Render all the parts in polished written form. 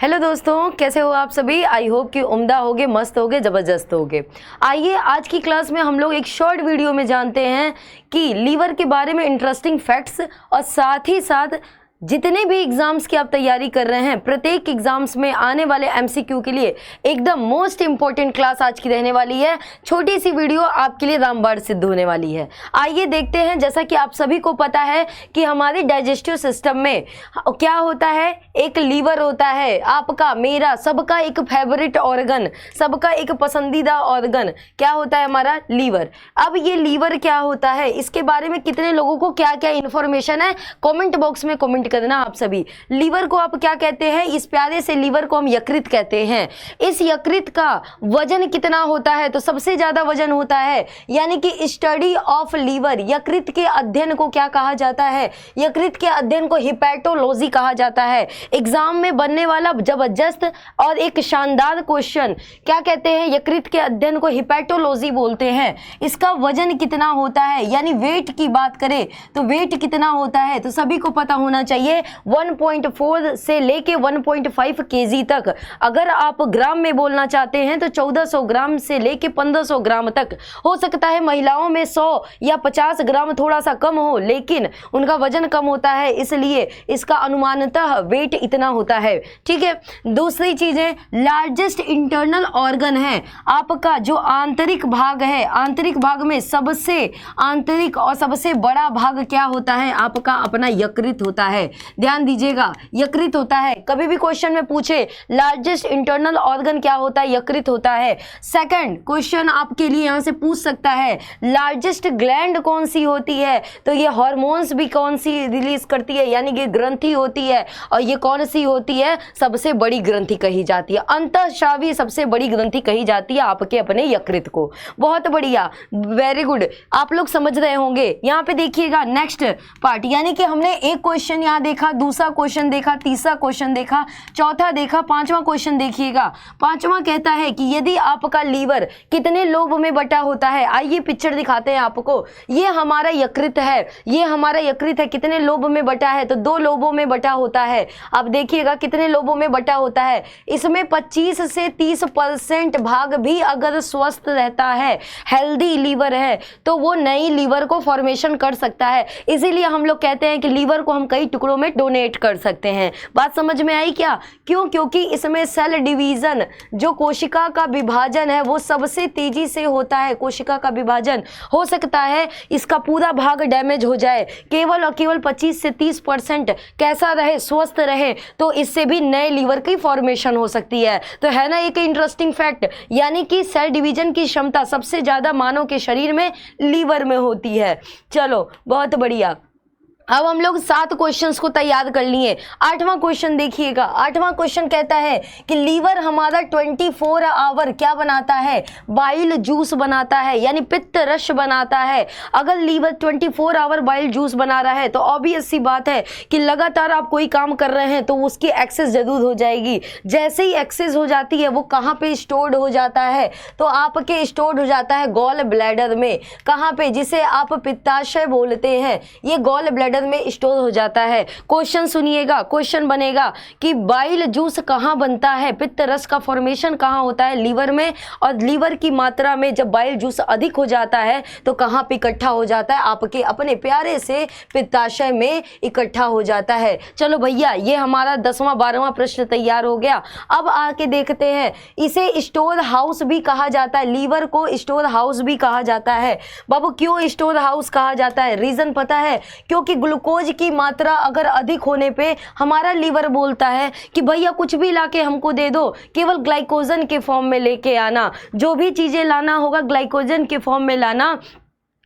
Hello दोस्तों, कैसे हो आप सभी। आई होप कि उम्दा होगे, मस्त होगे, ज़बरदस्त होगे। आइए आज की क्लास में हम लोग एक शॉर्ट वीडियो में जानते हैं कि लीवर के बारे में इंटरेस्टिंग फैक्ट्स और साथ ही साथ जितने भी एग्जाम्स की आप तैयारी कर रहे हैं, प्रत्येक एग्जाम्स में आने वाले एमसीक्यू के लिए एकदम मोस्ट इंपॉर्टेंट क्लास आज की रहने वाली है। छोटी सी वीडियो आपके लिए रामबाण सिद्ध होने वाली है। आइए देखते हैं। जैसा कि आप सभी को पता है कि हमारे डाइजेस्टिव सिस्टम में क्या होता है, एक लीवर होता है। आपका, मेरा, सबका एक फेवरेट ऑर्गन, सबका एक पसंदीदा ऑर्गन क्या होता है, हमारा लीवर। अब ये लीवर क्या होता है, इसके बारे में कितने लोगों को क्या क्या इंफॉर्मेशन है, कमेंट बॉक्स में कमेंट करना आप सभी। लीवर को आप क्या कहते हैं, इस प्यारे से लीवर को हम यकृत कहते हैं। इस यकृत का वजन कितना होता है, तो सबसे ज्यादा वजन होता है, यानी कि स्टडी ऑफ लीवर, यकृत के अध्ययन को क्या कहा जाता है, यकृत के अध्ययन को हिपैटोलॉजी कहा जाता है। एग्जाम में बनने वाला जबरदस्त और एक शानदार क्वेश्चन, क्या कहते हैं, यकृत के अध्ययन को हिपैटोलॉजी बोलते हैं। इसका वजन कितना होता है, यानी वेट की बात करें तो वेट कितना होता है, तो सभी को पता होना चाहिए 1.4 से लेके 1.5 केजी तक। अगर आप ग्राम में बोलना चाहते हैं तो 1400 ग्राम से लेके 1500 ग्राम तक। हो सकता है महिलाओं में 100 या 50 ग्राम थोड़ा सा कम हो, लेकिन उनका वजन कम होता है, इसलिए इसका अनुमानतः वेट इतना होता है। ठीक है। दूसरी चीजें, लार्जेस्ट इंटरनल ऑर्गन है आपका जो आंतरिक भाग है, आंतरिक भाग में सबसे आंतरिक और सबसे बड़ा भाग क्या होता है, आपका अपना यकृत होता है। ध्यान दीजिएगा, यकृत होता है। कभी भी क्वेश्चन में पूछे लार्जेस्ट इंटरनल ऑर्गन क्या होता है, यकृत होता है। सेकंड क्वेश्चन आपके लिए यहां से पूछ सकता है, लार्जेस्ट ग्लैंड कौन सी होती है, तो ये हार्मोन्स भी कौन सी रिलीज करती है, यानी कि ग्रंथि होती है, और ये कौन सी होती है, सबसे बड़ी ग्रंथि कही जाती है, अंतःस्रावी सबसे बड़ी ग्रंथि कही जाती है आपके अपने यकृत को। बहुत बढ़िया, वेरी गुड, आप लोग समझ रहे होंगे। यहाँ पे देखिएगा नेक्स्ट पार्ट, यानी कि हमने एक क्वेश्चन यहाँ देखा, दूसरा क्वेश्चन देखा, तीसरा क्वेश्चन देखा, चौथा देखा, पांचवा क्वेश्चन देखिएगा। पांचवा कहता है कि यदि आपका लीवर कितने लोब में बटा होता है। आइए पिक्चर दिखाते हैं आपको। ये हमारा यकृत है, ये हमारा यकृत है, कितने लोब में बटा है, तो 2 लोबों में बटा होता है। अब देखिएगा कितने लोबों में बटा होता है, इसमें 25 से 30% भाग भी अगर स्वस्थ रहता है, हेल्दी लीवर है, तो वो नई लीवर को फॉर्मेशन कर सकता है। इसीलिए हम लोग कहते हैं कि लीवर को हम कई टुकड़ों में डोनेट कर सकते हैं। बात समझ में आई क्या? क्यों? क्योंकि इसमें सेल डिवीजन, जो कोशिका का विभाजन है, वो सबसे तेजी से होता है। कोशिका का विभाजन हो सकता है इसका पूरा भाग डैमेज हो जाए, केवल और केवल 25 से 30% कैसा रहे, स्वस्थ रहे, तो इससे भी नए लीवर की फॉर्मेशन हो सकती है। तो है ना एक इंटरेस्टिंग फैक्ट, यानी कि सेल डिवीजन की क्षमता सबसे ज्यादा मानव के शरीर में लीवर में होती है। चलो बहुत बढ़िया। अब हम लोग 7 क्वेश्चंस को तैयार कर लिए। 8वां क्वेश्चन देखिएगा। 8वां क्वेश्चन कहता है कि लीवर हमारा 24 आवर क्या बनाता है, बाइल जूस बनाता है, यानी पित्त रस बनाता है। अगर लीवर 24 आवर बाइल जूस बना रहा है तो ऑब्वियस सी बात है कि लगातार आप कोई काम कर रहे हैं तो उसकी एक्सेस जरूर हो जाएगी। जैसे ही एक्सेस हो जाती है वो कहाँ पे स्टोर्ड हो जाता है, तो आपके स्टोर्ड हो जाता है गॉल ब्लैडर में। कहाँ पे, जिसे आप पित्ताशय बोलते हैं, ये गॉल ब्लैडर में स्टोर हो जाता है। क्वेश्चन सुनिएगा, क्वेश्चन बनेगा कि बाइल जूस कहां बनता है, पित्त रस का फॉर्मेशन कहां होता है, लीवर में। और लीवर की मात्रा में जब बाइल जूस अधिक हो जाता है तो कहां पे इकट्ठा हो जाता है, आपके अपने प्यारे से पित्ताशय में इकट्ठा हो जाता है। चलो भैया, ये हमारा 10वां 12वां प्रश्न तैयार हो गया। अब आके देखते हैं, इसे स्टोर हाउस भी कहा जाता है, लीवर को स्टोर हाउस भी कहा जाता है। बाबू क्यों स्टोर हाउस कहा जाता है, रीजन पता है? क्योंकि ग्लूकोज की मात्रा अगर अधिक होने पे हमारा लीवर बोलता है कि भैया कुछ भी लाके हमको दे दो, केवल ग्लाइकोजन के फॉर्म में लेके आना, जो भी चीजें लाना होगा ग्लाइकोजन के फॉर्म में लाना।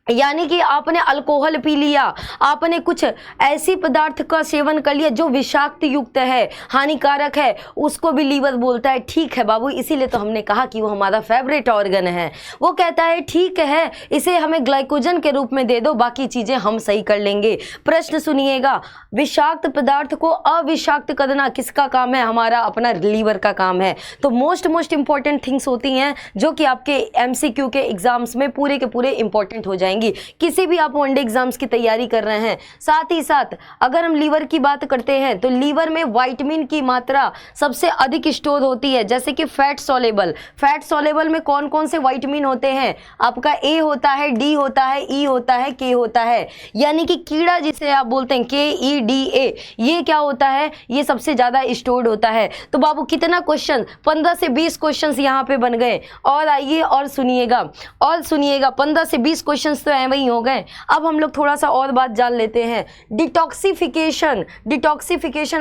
यानी कि आपने अल्कोहल पी लिया, आपने कुछ ऐसी पदार्थ का सेवन कर लिया जो विषाक्त युक्त है, हानिकारक है, उसको भी लीवर बोलता है। ठीक है बाबू, इसीलिए तो हमने कहा कि वो हमारा फेवरेट ऑर्गन है। वो कहता है ठीक है, इसे हमें ग्लाइकोजन के रूप में दे दो, बाकी चीजें हम सही कर लेंगे। प्रश्न सुनिएगा, विषाक्त पदार्थ को अविषाक्त करना किसका काम है, हमारा अपना लीवर का काम है। तो मोस्ट इंपॉर्टेंट थिंग्स होती हैं जो कि आपके एमसीक्यू के एग्जाम्स में पूरे के पूरे इंपॉर्टेंट हो जाएंगे। जाएंगी, किसी भी आप वनडे एग्जाम्स की तैयारी कर रहे हैं। साथ ही साथ अगर हम लीवर की बात करते हैं तो लीवर में विटामिन की मात्रा सबसे अधिक स्टोर होती है, जैसे कि फैट सॉलेबल में कौन कौन से विटामिन होते हैं? आपका ए होता है, डी होता है, ई होता है, के होता है, यानी कि कीड़ा जिसे आप बोलते हैं KEDA, ये क्या होता है? ये सबसे ज्यादा स्टोर्ड होता है। तो बाबू कितना क्वेश्चन, 15 से 20 क्वेश्चन यहाँ पे बन गए। और आइए और सुनिएगा 15 से 20 क्वेश्चन तो ऐसे ही हो गए। अब हम लोग थोड़ा सा और बात जान लेते हैं। डिटॉक्सिफिकेशन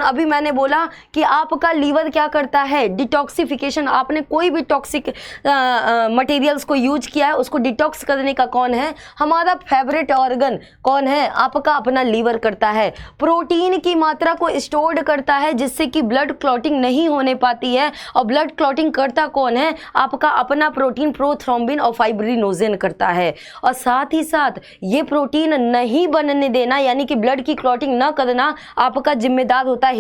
अभी मैंने बोला कि आपका लीवर क्या करता है? डिटॉक्सिफिकेशन। आपने कोई भी टॉक्सिक मटेरियल्स को यूज किया है, उसको डिटॉक्स करने का कौन है? हमारा फेवरेट ऑर्गन कौन है? आपका अपना लीवर करता है। प्रोटीन की मात्रा को स्टोर्ड करता है, जिससे कि ब्लड क्लॉटिंग नहीं होने पाती है। और ब्लड क्लॉटिंग करता कौन है? आपका अपना प्रोटीन प्रोथ्रोम्बिन और फाइब्रिनोजेन करता है। और साथ ही साथ ये प्रोटीन नहीं बनने देना, यानी कि ब्लड की क्लॉटिंग न करना, आपका जिम्मेदार होता है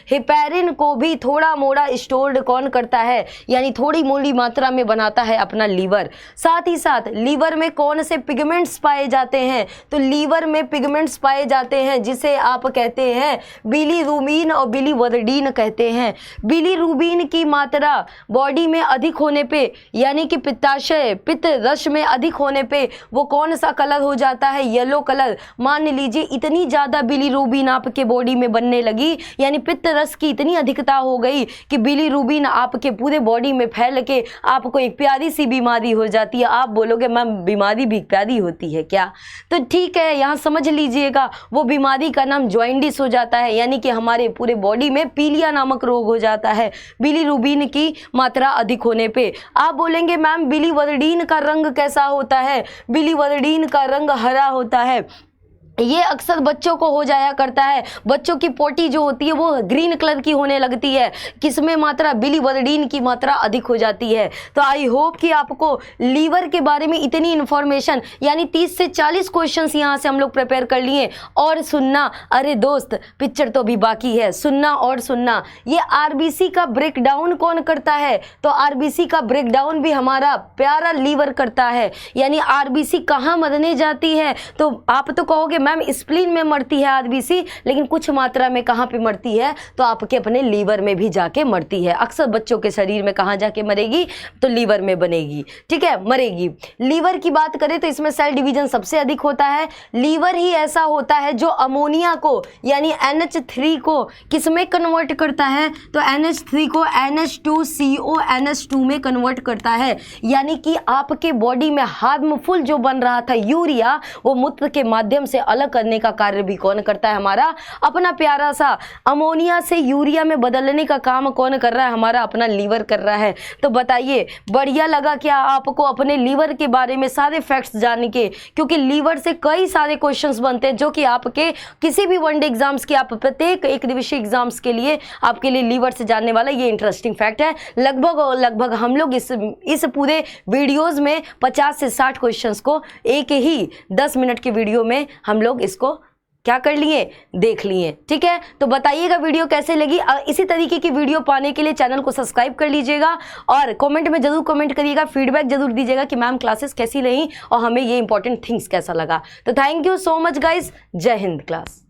हिपैरिन को भी थोड़ा मोड़ा स्टोर्ड कौन करता है? यानी थोड़ी मोड़ी मात्रा में बनाता है अपना लीवर। साथ ही साथ लीवर में कौन से पिगमेंट्स पाए जाते हैं? तो लीवर में पिगमेंट्स पाए जाते हैं जिसे आप कहते हैं बिलीरुबिन और बिलीवर्डिन कहते हैं। बिलीरुबिन की मात्रा बॉडी में अधिक होने पे, यानी कि पित्त रस में अधिक होने पे वो कौन सा कलर हो जाता है? Yellow colour. मान लीजिए इतनी ज़्यादा बिलीरुबिन आपके बॉडी में बनने लगी, यानी पित्त रस की इतनी अधिकता हो गई कि बिलीरुबिन आपके पूरे बॉडी में फैल के आपको एक प्यारी सी बीमारी हो जाती है। आप बोलोगे मैम बीमारी भी प्यारी होती है क्या? तो ठीक है, यहाँ समझ लीजिएगा, वो बीमारी का नाम जॉइंडिस हो जाता है, यानी कि हमारे पूरे बॉडी में पीलिया नामक रोग हो जाता है बिलीरुबिन की मात्रा अधिक होने पे। आप बोलेंगे मैम बिलीवर्डिन का रंग कैसा होता है? बिलीवर्डिन का रंग हरा होता है। ये अक्सर बच्चों को हो जाया करता है, बच्चों की पोटी जो होती है वो ग्रीन कलर की होने लगती है, किसमें मात्रा? बिलीवर्डिन की मात्रा अधिक हो जाती है। तो आई होप कि आपको लीवर के बारे में इतनी इन्फॉर्मेशन, यानी 30 से 40 क्वेश्चंस यहाँ से हम लोग प्रिपेयर कर लिए। और सुनना, अरे दोस्त पिक्चर तो भी बाकी है, सुनना और सुनना। ये आरबीसी का ब्रेकडाउन कौन करता है? तो आरबीसी का ब्रेकडाउन भी हमारा प्यारा लीवर करता है। यानी आरबीसी कहाँ मरने जाती है? तो आप तो कहोगे मैम स्प्लीन में मरती है आरबीसी, लेकिन कुछ मात्रा में कहाँ पे मरती है? तो आपके अपने लीवर में भी जाके मरती है। अक्सर बच्चों के शरीर में कहाँ जाके मरेगी? तो लीवर में बनेगी, ठीक है, मरेगी। लीवर की बात करें तो इसमें सेल डिवीजन सबसे अधिक होता है। लीवर ही ऐसा होता है जो अमोनिया को, यानी NH3 को किसमें कन्वर्ट करता है? तो NH3 को NH2CONH2 में कन्वर्ट करता है। यानी कि आपके बॉडी में हार्मफुल जो बन रहा था यूरिया, वो मूत्र के माध्यम से अलग करने का कार्य भी कौन करता है? हमारा अपना प्यारा सा अमोनिया से यूरिया में बदलने का काम कौन कर रहा है? हमारा अपना लीवर कर रहा है। तो बताइए, बढ़िया लगा क्या आपको अपने लीवर के बारे में सारे फैक्ट्स जान के? क्योंकि लीवर से कई सारे क्वेश्चंस बनते हैं जो कि आपके किसी भी वनडे एग्जाम्स की, आप प्रत्येक एक दिवसीय एग्जाम्स के लिए आपके लिए लीवर से जानने वाला ये इंटरेस्टिंग फैक्ट है। लगभग हम लोग इस पूरे वीडियोज में 50 से 60 क्वेश्चंस को एक ही 10 मिनट के वीडियो में हम लोग इसको क्या कर लिए? देख लिए, ठीक है। तो बताइएगा वीडियो कैसे लगी। इसी तरीके की वीडियो पाने के लिए चैनल को सब्सक्राइब कर लीजिएगा और कमेंट में जरूर कमेंट करिएगा, फीडबैक जरूर दीजिएगा कि मैम क्लासेस कैसी रही और हमें ये इंपॉर्टेंट थिंग्स कैसा लगा। तो thank you so much guys, जय हिंद क्लास।